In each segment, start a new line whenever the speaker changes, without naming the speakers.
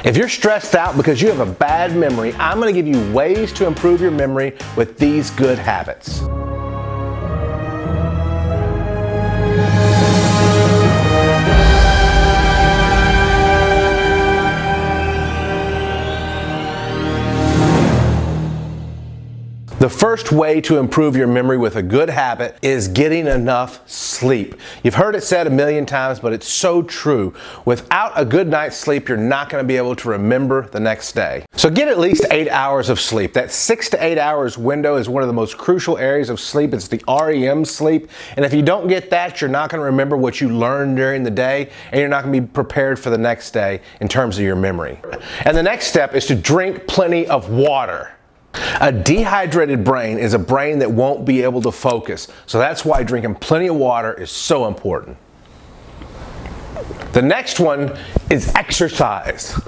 If you're stressed out because you have a bad memory, I'm going to give you ways to improve your memory with these good habits. The first way to improve your memory with a good habit is getting enough sleep. You've heard it said a million times, but it's so true. Without a good night's sleep, you're not going to be able to remember the next day. So get at least 8 hours of sleep. That 6 to 8 hours window is one of the most crucial areas of sleep. It's the REM sleep. And if you don't get that, you're not going to remember what you learned during the day, and you're not going to be prepared for the next day in terms of your memory. And the next step is to drink plenty of water. A dehydrated brain is a brain that won't be able to focus. So that's why drinking plenty of water is so important. The next one is exercise.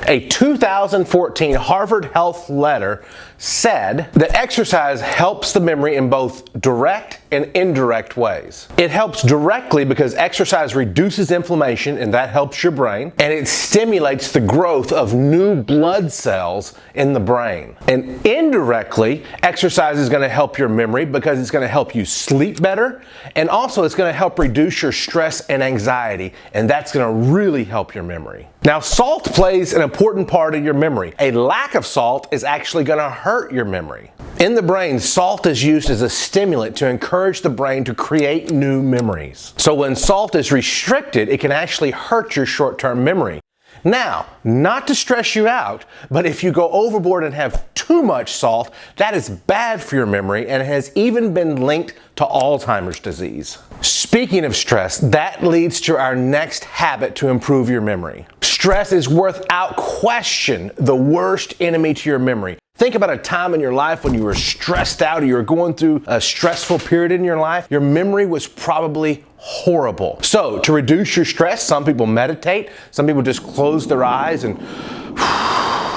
A 2014 Harvard Health letter said that exercise helps the memory in both direct and indirect ways. It helps directly because exercise reduces inflammation, and that helps your brain, and it stimulates the growth of new blood cells in the brain. And indirectly, exercise is going to help your memory because it's going to help you sleep better, and also it's going to help reduce your stress and anxiety, and that's going to really help your memory. Now, salt plays an important part of your memory. A lack of salt is actually going to hurt your memory. In the brain, salt is used as a stimulant to encourage the brain to create new memories. So when salt is restricted, it can actually hurt your short-term memory. Now, not to stress you out, but if you go overboard and have too much salt, that is bad for your memory and has even been linked to Alzheimer's disease. Speaking of stress, that leads to our next habit to improve your memory. Stress is without question the worst enemy to your memory. Think about a time in your life when you were stressed out or you were going through a stressful period in your life. Your memory was probably horrible. So to reduce your stress, some people meditate, some people just close their eyes and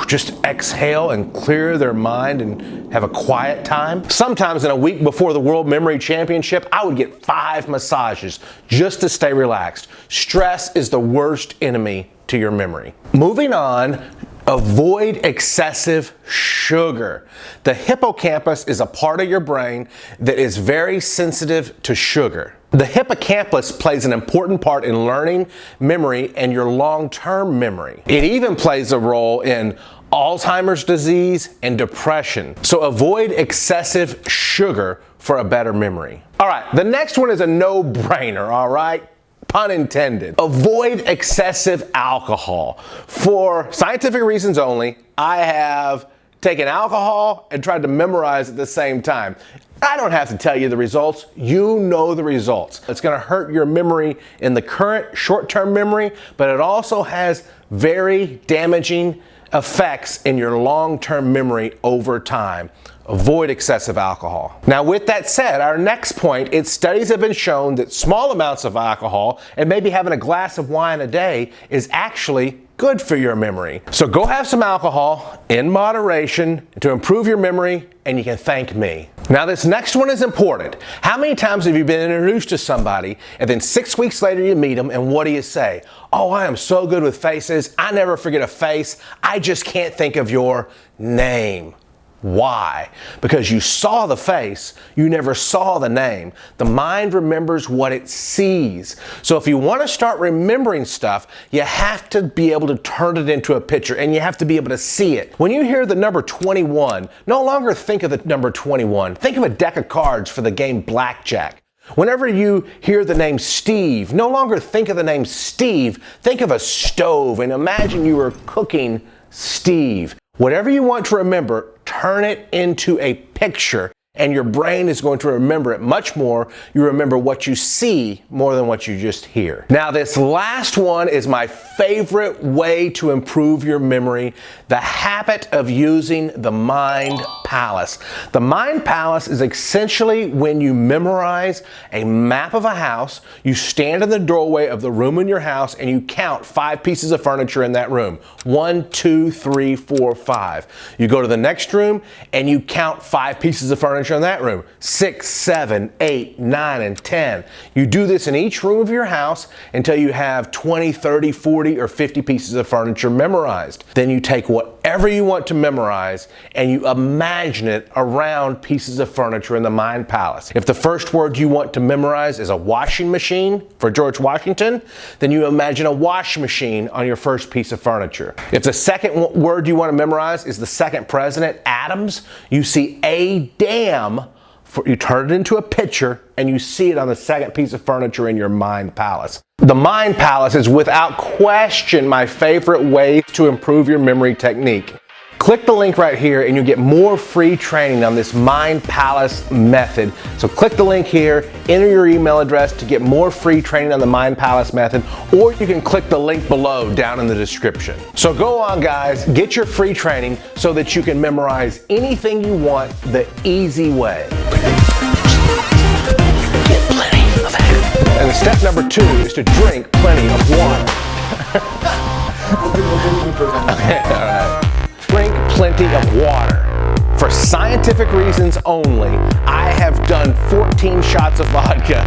just exhale and clear their mind and have a quiet time. Sometimes in a week before the World Memory Championship, I would get 5 massages just to stay relaxed. Stress is the worst enemy to your memory. Moving on, avoid excessive sugar. The hippocampus is a part of your brain that is very sensitive to sugar. The hippocampus plays an important part in learning, memory, and your long-term memory. It even plays a role in Alzheimer's disease and depression. So avoid excessive sugar for a better memory. All right, the next one is a no-brainer, all right? Pun intended. Avoid excessive alcohol. For scientific reasons only, I have taken alcohol and tried to memorize at the same time. I don't have to tell you the results. You know the results. It's going to hurt your memory in the current short-term memory, but it also has very damaging effects in your long-term memory over time. Avoid excessive alcohol. Now, with that said, our next point is studies have been shown that small amounts of alcohol and maybe having a glass of wine a day is actually good for your memory. So go have some alcohol in moderation to improve your memory, and you can thank me. Now, this next one is important. How many times have you been introduced to somebody and then 6 weeks later you meet them and what do you say? Oh, I am so good with faces. I never forget a face. I just can't think of your name. Why? Because you saw the face, you never saw the name. The mind remembers what it sees. So if you want to start remembering stuff, you have to be able to turn it into a picture, and you have to be able to see it. When you hear the number 21, no longer think of the number 21. Think of a deck of cards for the game blackjack. Whenever you hear the name Steve, no longer think of the name Steve. Think of a stove and imagine you were cooking Steve. Whatever you want to remember, turn it into a picture, and your brain is going to remember it much more. You remember what you see more than what you just hear. Now, this last one is my favorite way to improve your memory, the habit of using the mind palace. The mind palace is essentially when you memorize a map of a house, you stand in the doorway of the room in your house and you count 5 pieces of furniture in that room. 1, 2, 3, 4, 5. You go to the next room and you count 5 pieces of furniture in that room. 6, 7, 8, 9, and 10. You do this in each room of your house until you have 20, 30, 40, or 50 pieces of furniture memorized. Then you take whatever you want to memorize and you imagine it around pieces of furniture in the mind palace. If the first word you want to memorize is a washing machine for George Washington, then you imagine a wash machine on your first piece of furniture. If the second word you want to memorize is the second president, Adams, you see a dam. You turn it into a picture and you see it on the second piece of furniture in your mind palace. The mind palace is without question my favorite way to improve your memory technique. Click the link right here and you get more free training on this mind palace method. So click the link here, enter your email address to get more free training on the mind palace method, or you can click the link below down in the description. So go on guys, get your free training so that you can memorize anything you want the easy way. Get plenty of it. And step number 2 is to drink plenty of water. Okay, all right. Drink plenty of water. For scientific reasons only, I have done 14 shots of vodka.